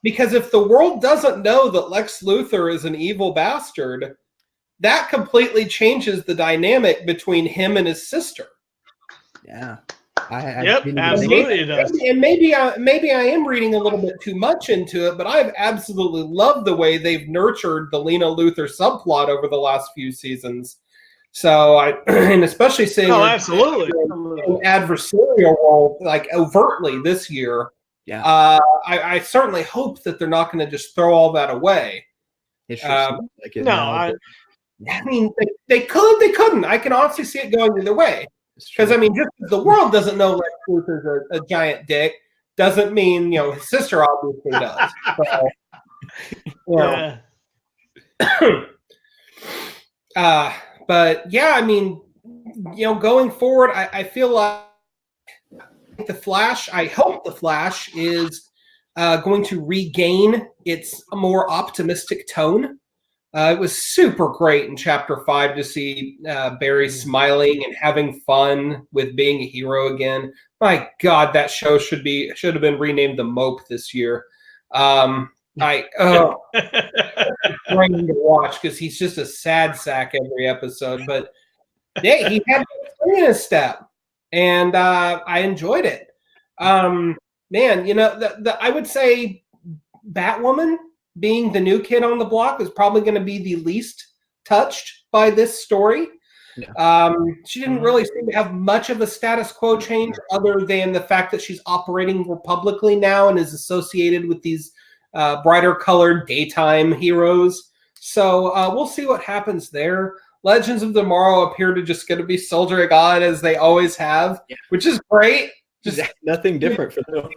Because if the world doesn't know that Lex Luthor is an evil bastard, that completely changes the dynamic between him and his sister. Yeah, absolutely it does. And maybe I am reading a little bit too much into it, but I've absolutely loved the way they've nurtured the Lena Luthor subplot over the last few seasons. So and especially seeing absolutely an adversarial role like overtly this year. Yeah, I certainly hope that they're not going to just throw all that away. It sure seems like it. No, now, I mean they couldn't. I can honestly see it going either way. Because I mean, just because the world doesn't know Lex Luthor's a giant dick doesn't mean his sister obviously does. So, but yeah, I mean, going forward, I feel like the Flash. I hope the Flash is going to regain its more optimistic tone. It was super great in Chapter 5 to see Barry smiling and having fun with being a hero again. My God, that show should have been renamed The Mope this year. Trying to watch because he's just a sad sack every episode. But yeah, he had in his step, and I enjoyed it. Man, I would say Batwoman being the new kid on the block is probably going to be the least touched by this story. Yeah. She didn't really seem to have much of a status quo change other than the fact that she's operating publicly now and is associated with these brighter colored daytime heroes. So we'll see what happens there. Legends of Tomorrow appear to just going to be soldiering on as they always have, which is great. Just nothing different for them.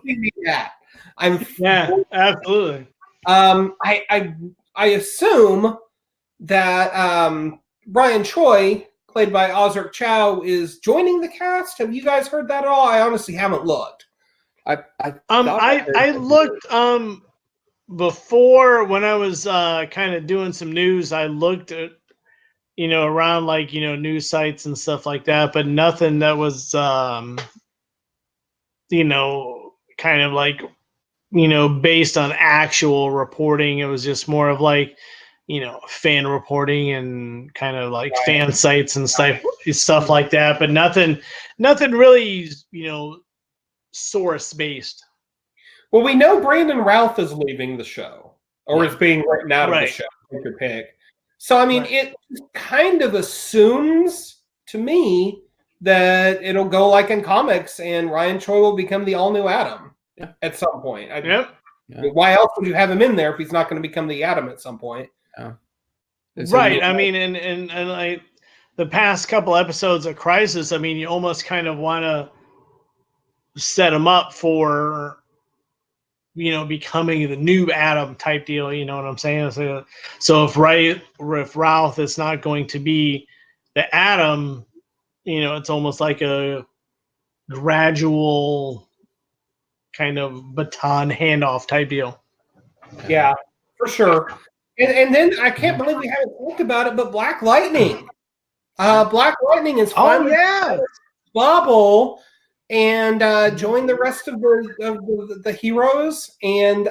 Absolutely. I assume that Brian Choi, played by Ozark Chow, is joining the cast. Have you guys heard that at all? I honestly haven't looked. I looked before when I was kind of doing some news. I looked at around like news sites and stuff like that, but nothing that was kind of like based on actual reporting. It was just more of like fan reporting and kind of like fan sites and stuff like that, but nothing really source based. Well, we know Brandon Routh is leaving the show, or is being written out of the show. Take your pick. So, I mean, it kind of assumes to me that it'll go like in comics, and Ryan Choi will become the all-new Atom at some point. Why else would you have him in there if he's not going to become the Atom at some point? Right. I mean, and like the past couple episodes of Crisis, I mean, you almost kind of want to set him up for becoming the new Atom type deal. You know what I'm saying? So if Routh is not going to be the Atom, it's almost like a gradual kind of baton handoff type deal. Yeah, for sure. And then I can't believe we haven't talked about it, but Black Lightning. Black Lightning is finally bubble and join the rest of the heroes, and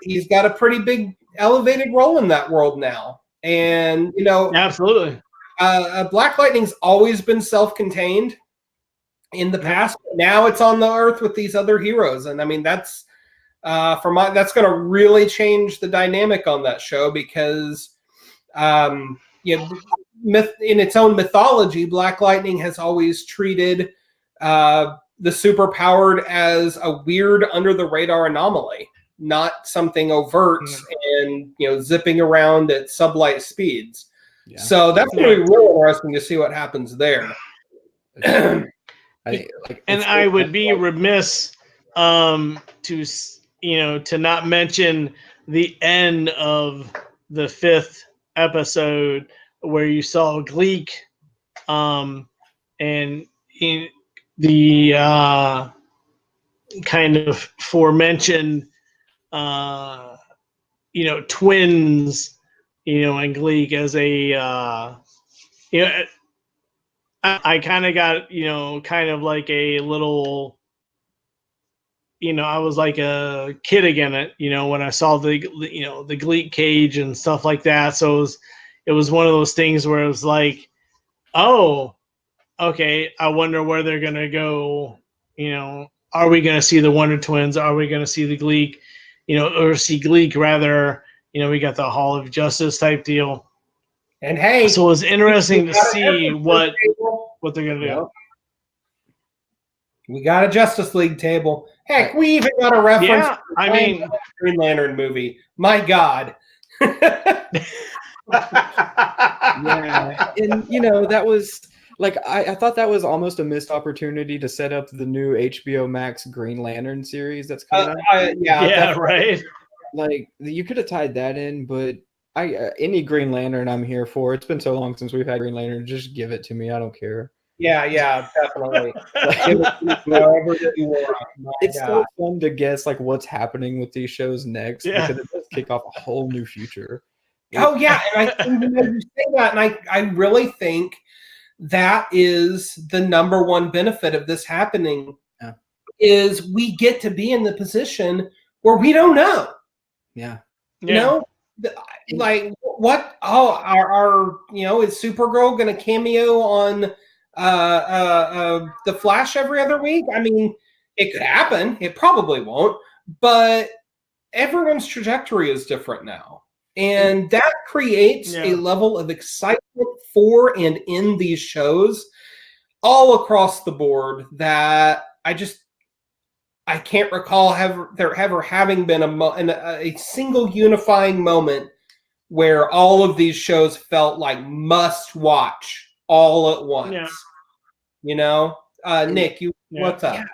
he's got a pretty big elevated role in that world now. And absolutely, Black Lightning's always been self-contained in the past. Now it's on the Earth with these other heroes, and I mean that's that's going to really change the dynamic on that show, because in its own mythology, Black Lightning has always treated the superpowered as a weird under the radar anomaly, not something overt and zipping around at sublight speeds. Yeah. So that's going to be really interesting to see what happens there. I would be remiss to not mention the end of the 5th episode, where you saw Gleek, and in the kind of forementioned twins, and Gleek as a I kind of got kind of like a little, I was like a kid again, when I saw the Gleek cage and stuff like that. So it was one of those things where it was like, oh, okay, I wonder where they're gonna go. Are we gonna see the Wonder Twins? Are we gonna see the Gleek? Or see Gleek rather? We got the Hall of Justice type deal. And hey, so it was interesting to see what they're gonna do. We got a Justice League table. Heck, we even got a reference to the Green Lantern movie. My God. Yeah, and that was like I thought that was almost a missed opportunity to set up the new HBO Max Green Lantern series that's coming out. Yeah, right. Like you could have tied that in, but any Green Lantern I'm here for. It's been so long since we've had Green Lantern. Just give it to me. I don't care. Yeah, definitely. It's so fun to guess like what's happening with these shows next, because it does kick off a whole new future. Oh yeah, and you say that, and I really think that is the number one benefit of this happening, is we get to be in the position where we don't know. Like what? Oh, our is Supergirl going to cameo on the Flash every other week? I mean, it could happen. It probably won't, but everyone's trajectory is different now. And that creates a level of excitement for and in these shows all across the board that I can't recall there ever having been a single unifying moment where all of these shows felt like must watch all at once. Nick, what's up?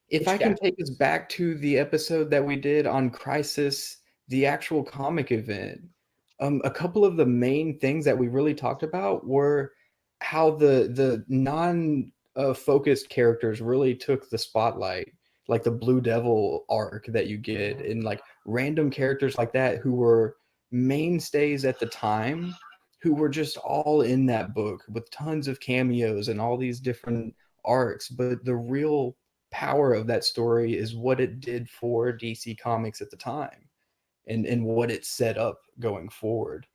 If I can take us back to the episode that we did on Crisis, the actual comic event, a couple of the main things that we really talked about were how the non-focused characters really took the spotlight, like the Blue Devil arc that you get, and like random characters like that who were mainstays at the time, who were just all in that book with tons of cameos and all these different arcs. But the real power of that story is what it did for DC Comics at the time, and what it set up going forward.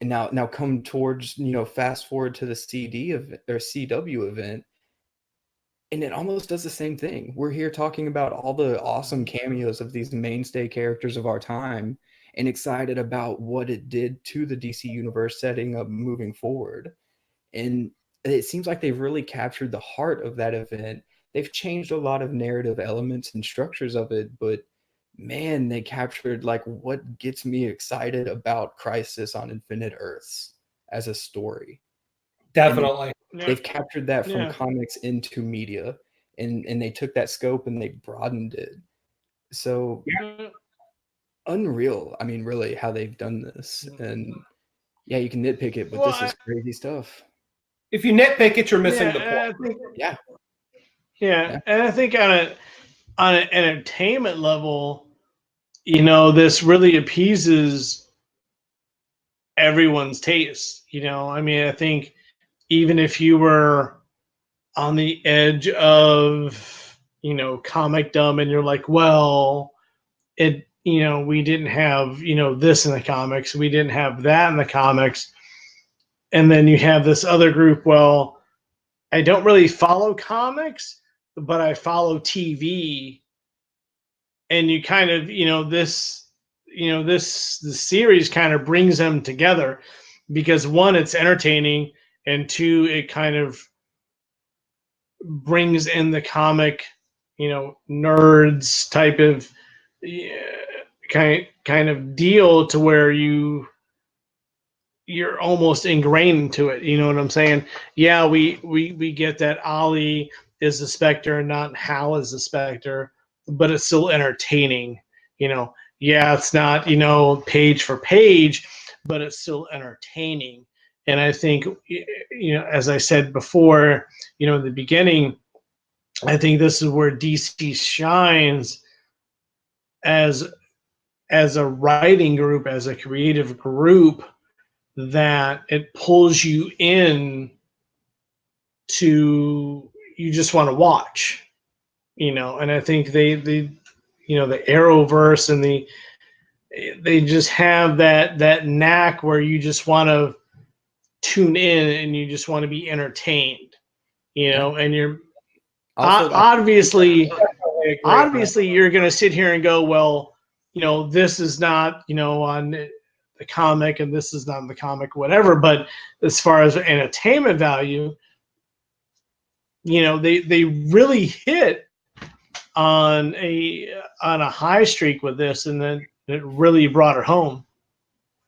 And now come towards, fast forward to the CD event or CW event, and it almost does the same thing. We're here talking about all the awesome cameos of these mainstay characters of our time, and excited about what it did to the DC universe setting up moving forward. And it seems like they've really captured the heart of that event. They've changed a lot of narrative elements and structures of it, but man, they captured like what gets me excited about Crisis on Infinite Earths as a story. Definitely. They've captured that from comics into media, and they took that scope and they broadened it. So unreal. I mean, really, how they've done this. And you can nitpick it, but this is crazy stuff. If you nitpick it, you're missing the point. And I think on an entertainment level, this really appeases everyone's taste. I mean, I think even if you were on the edge of, comicdom, and you're like, well, we didn't have, this in the comics, we didn't have that in the comics. And then you have this other group, well, I don't really follow comics, but I follow TV. And you kind of, the series kind of brings them together because one, it's entertaining, and two, it kind of brings in the comic, nerds type of kind of deal to where you're almost ingrained into it. You know what I'm saying? Yeah, we get that Ollie is the Spectre and not Hal is the Spectre, but it's still entertaining. Yeah, it's not, page for page, but it's still entertaining. And I think, as I said before, in the beginning, I think this is where DC shines as a writing group, as a creative group, that it pulls you in to, you just want to watch, and I think they the Arrowverse and they just have that knack where you just want to tune in and you just want to be entertained, and you're Also, obviously Obviously, you're going to sit here and go, well, this is not, on the comic and this is not in the comic, whatever. But as far as entertainment value, they really hit on a high streak with this, and then it really brought her home.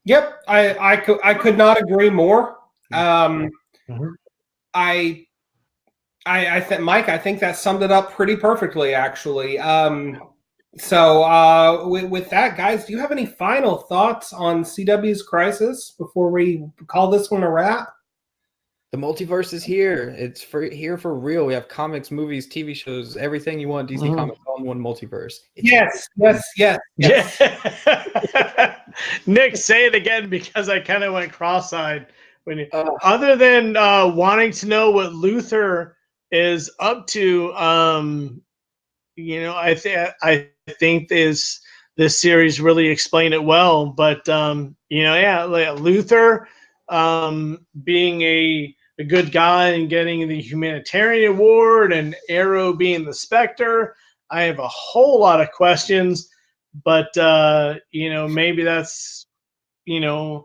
Yep, I could not agree more. Mhm. I think, Mike, I think that summed it up pretty perfectly, actually. With that, guys, do you have any final thoughts on CW's Crisis before we call this one a wrap? the multiverse is here. It's here for real. We have comics, movies, TV shows, everything you want. DC Comics all in one multiverse. Yes. Yeah. Nick, say it again, because I kind of went cross-eyed. Other than wanting to know what Luthor is up to, I think this series really explained it well. But Luthor being a good guy and getting the humanitarian award, and Arrow being the Spectre, I have a whole lot of questions. But maybe that's a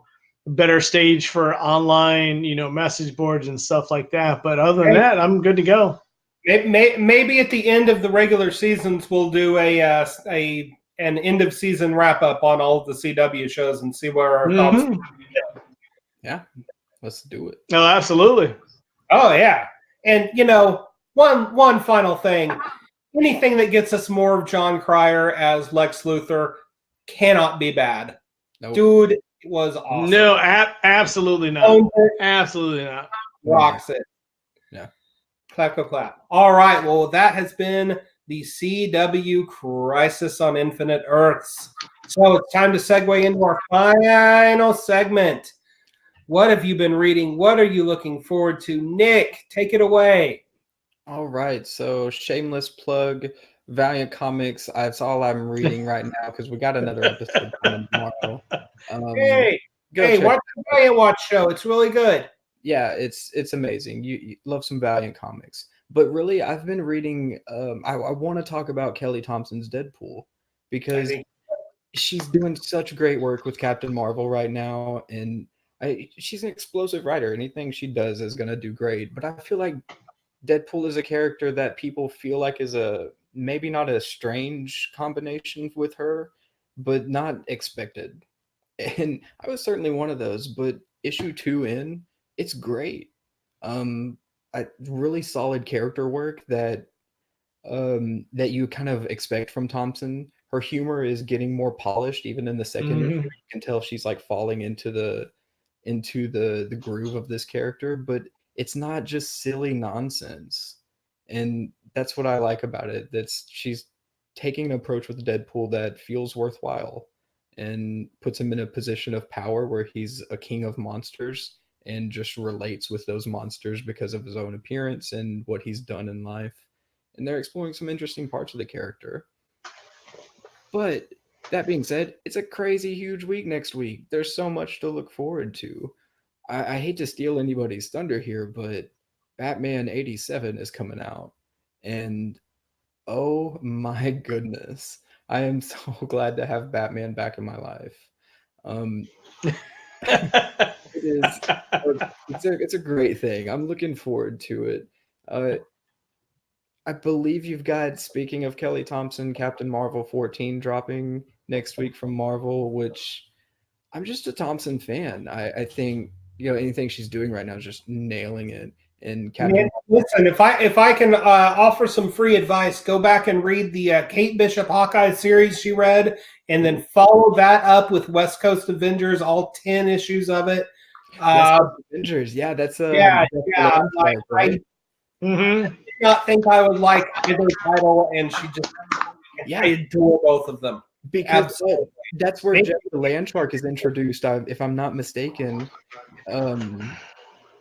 better stage for online message boards and stuff like that. But other than that, I'm good to go. Maybe at the end of the regular seasons, we'll do an end of season wrap up on all of the CW shows and see where our thoughts. Yeah, let's do it. No, absolutely. Oh yeah, and one final thing: anything that gets us more of John Cryer as Lex Luthor cannot be bad. Nope. Dude was awesome. No, absolutely not. Absolutely not. Rocks it. Yeah. Clap, clap, clap. All right. Well, that has been the CW Crisis on Infinite Earths. So it's time to segue into our final segment. What have you been reading? What are you looking forward to? Nick, take it away. All right. So shameless plug, Valiant Comics. That's all I'm reading right now because we got another episode coming tomorrow. Hey, watch the Valiant Watch show. It's really good. Yeah, it's amazing. You love some Valiant Comics. But really, I've been reading, I want to talk about Kelly Thompson's Deadpool because she's doing such great work with Captain Marvel right now. And she's an explosive writer. Anything she does is going to do great. But I feel like Deadpool is a character that people feel like is maybe not a strange combination with her, but not expected. And I was certainly one of those. But issue 2 in, it's great. Really solid character work that you kind of expect from Thompson. Her humor is getting more polished even in the second issue. You can tell she's like falling into the groove of this character, but it's not just silly nonsense. And that's what I like about it. She's taking an approach with Deadpool that feels worthwhile. and puts him in a position of power where he's a king of monsters and just relates with those monsters because of his own appearance and what he's done in life. And they're exploring some interesting parts of the character. But that being said, it's a crazy huge week next week. There's so much to look forward to. I hate to steal anybody's thunder here, but Batman 87 is coming out. And oh my goodness, I am so glad to have Batman back in my life. It's a great thing. I'm looking forward to it. I believe you've got, speaking of Kelly Thompson, Captain Marvel 14 dropping next week from Marvel, which I'm just a Thompson fan. I think, anything she's doing right now is just nailing it. And Captain listen, if I can offer some free advice, go back and read the Kate Bishop Hawkeye series she read, and then follow that up with West Coast Avengers, all 10 issues of it. Avengers, yeah, that's I did not think I would like either title, and I adore both of them. Because that's where Jeff the Landshark is introduced, if I'm not mistaken,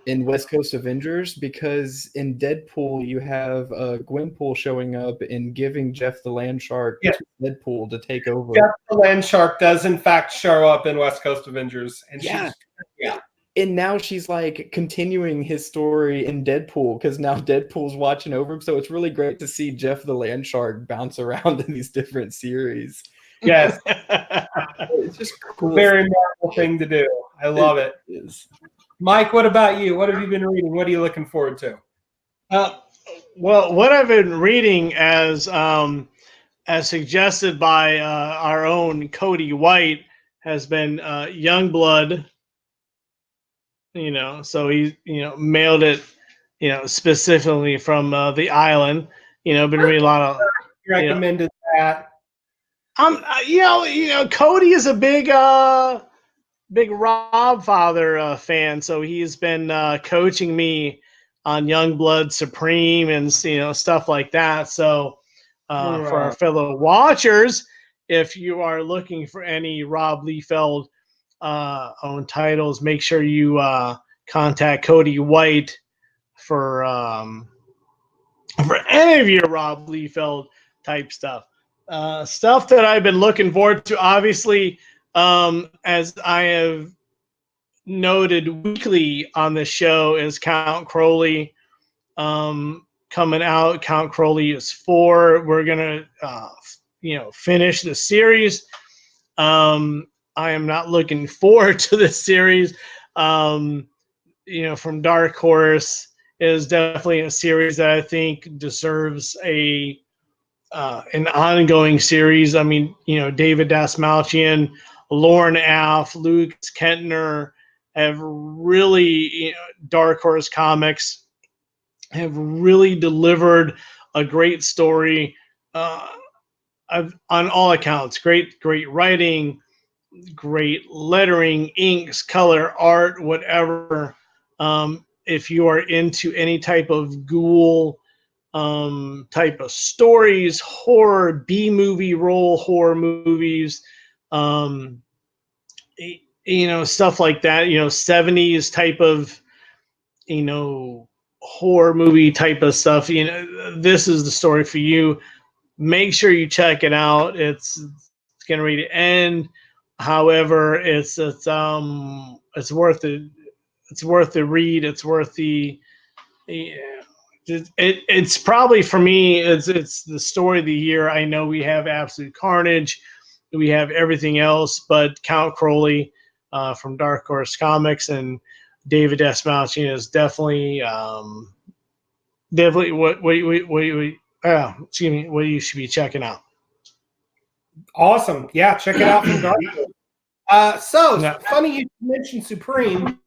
in West Coast Avengers, because in Deadpool you have Gwenpool showing up and giving Jeff the Landshark to Deadpool to take over. Jeff the Landshark does in fact show up in West Coast Avengers, and and now she's like continuing his story in Deadpool because now Deadpool's watching over him. So it's really great to see Jeff the Landshark bounce around in these different series. Yes. It's just cool. Very Marvel thing to do. I love it. Mike, what about you? What have you been reading? What are you looking forward to? Well, what I've been reading as suggested by our own Cody White has been Youngblood. So he mailed it specifically from the island. Been reading a lot of recommended that. Cody is a big Rob Father fan, so he's been coaching me on Youngblood Supreme and stuff like that. So for our fellow watchers, if you are looking for any Rob Liefeld owned titles, make sure you contact Cody White for any of your Rob Liefeld type stuff. Stuff that I've been looking forward to, obviously, as I have noted weekly on the show, is Count Crowley coming out. Count Crowley is 4. We're gonna finish the series. I am not looking forward to this series. From Dark Horse is definitely a series that I think deserves an ongoing series. I mean, David Dasmalchian, Lauren Aff, Luke Kentner have really, Dark Horse Comics have really delivered a great story on all accounts. Great writing, great lettering, inks, color, art, whatever. If you are into any type of ghoul type of stories, horror, B-movie role horror movies, stuff like that, 70s type of, horror movie type of stuff, this is the story for you. Make sure you check it out. It's getting ready to end. However, it's worth it. It's worth the read. It's worth the. It's probably, for me, it's the story of the year. I know we have Absolute Carnage, we have everything else, but Count Crowley from Dark Horse Comics and David Dasmalchian is definitely what you should be checking out. Awesome. Yeah, check it out from Dark Horse. Funny you mentioned Supreme.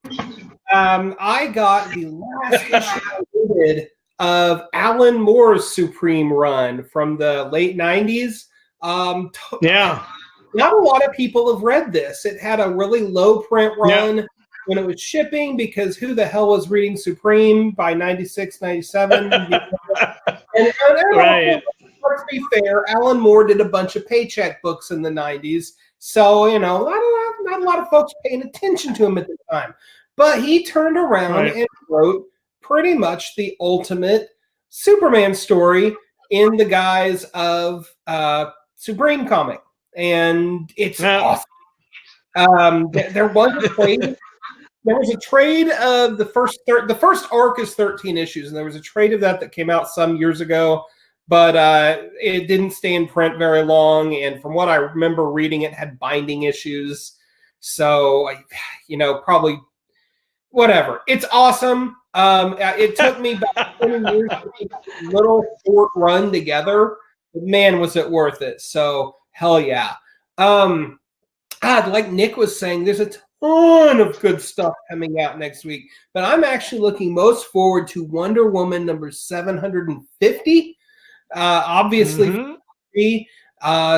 I got the last issue I did of Alan Moore's Supreme run from the late 90s. Not a lot of people have read this. It had a really low print run when it was shipping, because who the hell was reading Supreme by 96, 97? Right. Let's be fair, Alan Moore did a bunch of paycheck books in the 90s, So, you know, not a lot of folks paying attention to him at the time. But he turned around and wrote pretty much the ultimate Superman story in the guise of Supreme comic. And it's awesome. There was a trade. There was a trade of the first arc is 13 issues, and there was a trade of that came out some years ago, but it didn't stay in print very long. And from what I remember reading, it had binding issues. So, you know, probably whatever. It's awesome. It took me about 20 years to get a little short run together. But man, was it worth it. So, hell yeah. Like Nick was saying, there's a ton of good stuff coming out next week. But I'm actually looking most forward to Wonder Woman number 750. Obviously,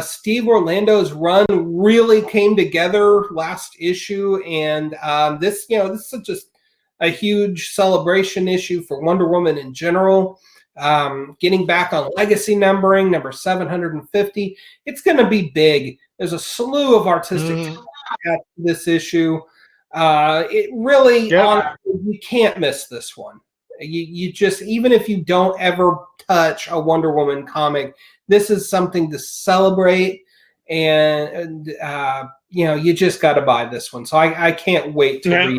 Steve Orlando's run really came together last issue, and this is such a huge celebration issue for Wonder Woman in general. Getting back on legacy numbering, number 750. It's going to be big. There's a slew of artistic at this issue. It really, honestly, you can't miss this one. You just, even if you don't ever touch a Wonder Woman comic, this is something to celebrate, and you know, you just got to buy this one. So I can't wait to read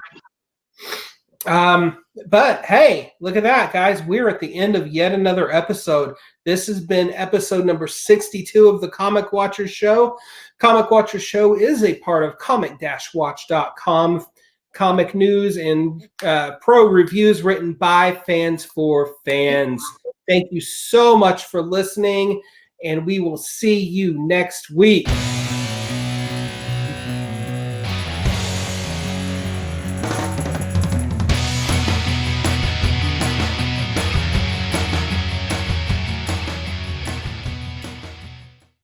it. But hey, look at that, guys. We're at the end of yet another episode. This has been episode number 62 of the Comic Watchers Show. Comic Watchers Show is a part of comic-watch.com, comic news and pro reviews written by fans for fans. Thank you so much for listening, and we will see you next week.